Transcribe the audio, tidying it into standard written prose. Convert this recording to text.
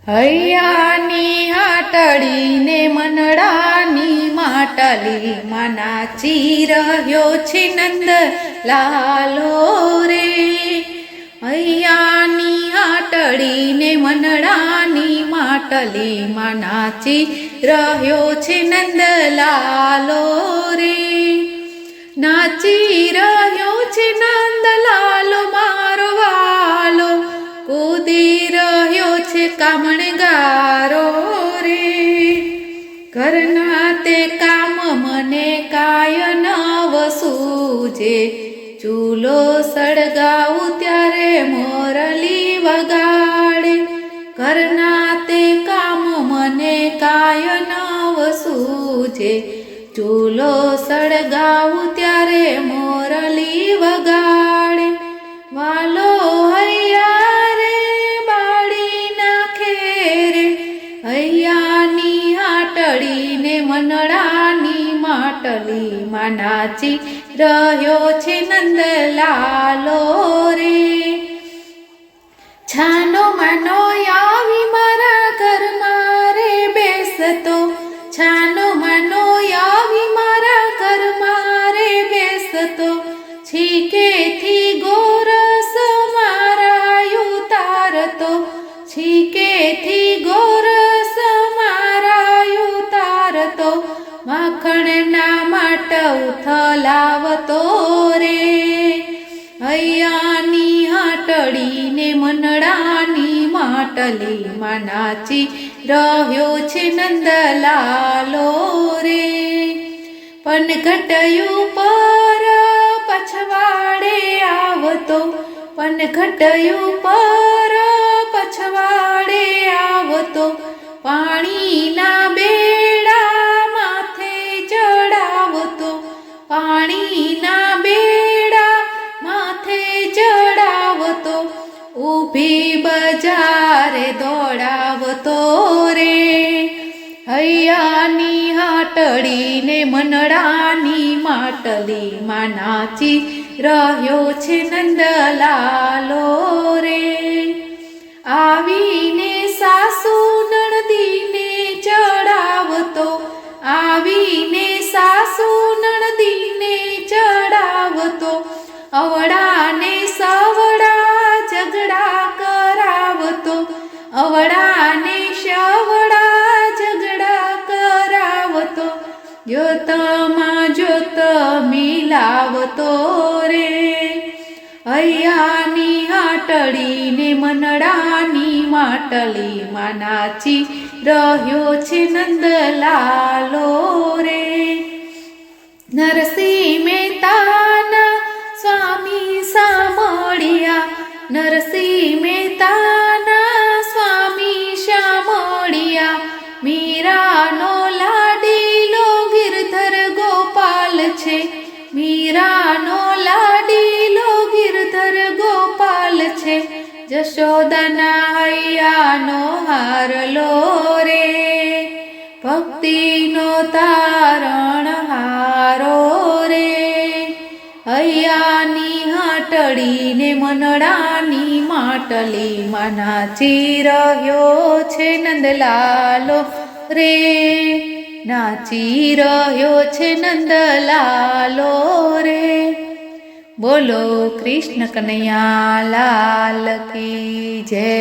હૈયાની હાટડીને મનડાની માટલી માં નાચી રહ્યો છે નંદ લાલો રે. હૈયાની હાટડીને મનડાની માટલી માં નાચી રહ્યો છે નંદ લાલો રે. નાચી રહ્યો છે નંદ લાલો મારો વાલો, કૂદી રહ્યો છે કામણગારો રે. ઘરના તે કામ મને કાય નવ સૂજે, ચૂલો સળગાવું ત્યારે મોરલી વગાડે. ઘરના તે કામ મને કાય નવ સૂજે, ચૂલો સળગાવું ત્યારે મોરલી વગાડે. વાલો હૈયા રે બાળી નાખે રે, હૈયાની હાટડીને મનડાની માટલી માં નાચી રહ્યો છે નંદ લાલો રે. છાનો માનો આવી મારા ઘરમાં રે બેસતો, છાનો માનો આવી મારા ઘરમાં રે બેસતો. છીકેથી ગોરસ મારા ઉતારતો, છીકેથી ગોરસ મારા ઉતારતો. માખણના માટ ઉથલાવતો રે. હૈયાની હાટડીને મનડાની માટલી માં નાચી રહ્યો છે નંદ લાલો રે. પનઘટયું પર પછવાડે આવતો, પનઘટયું પર પછવાડે આવતો. પાણીના બેડા માથે ચડાવતો, પાણીના બેડા માથે ચડાવતો. ઊભી બજારે દોડાવતો રે. હૈયાની હાટડીને મનડાની માટલી માં નાચી રહ્યો છે નંદ લાલો રે. આવીને સાસુ નણદીને ચડાવતો, આવીને સાસુ નણદીને ચડાવતો. અવડાને સવડા ઝઘડા કરાવતો, અવડાને સવડા ઝઘડા કરાવતો. જ્યોતમાં જ્યોત મિલાવતો રે. હૈયાની હાટડીને મનડાની માટલી માં નાચી રહ્યો છે નંદ લાલો રે. નરસિંહ મહેતાના સ્વામી સામળિયા, નરસિંહ મહેતાના સ્વામી સામળિયા. મીરાનો લાડીલો ગિરધર ગોપાલ છે, મીરાનો લાડીલો ગિરધર ગોપાલ છે. જશોદાના હૈયાનો હારલો રે, ભક્તિનો તારણ હારો રે. હૈયાની હાટડીને મનડાની માટલી માં નાચી રહ્યો છે નંદ લાલો રે. નાચી રહ્યો છે નંદ લાલો રે. બોલો કૃષ્ણ કનૈયા લાલ કી જય.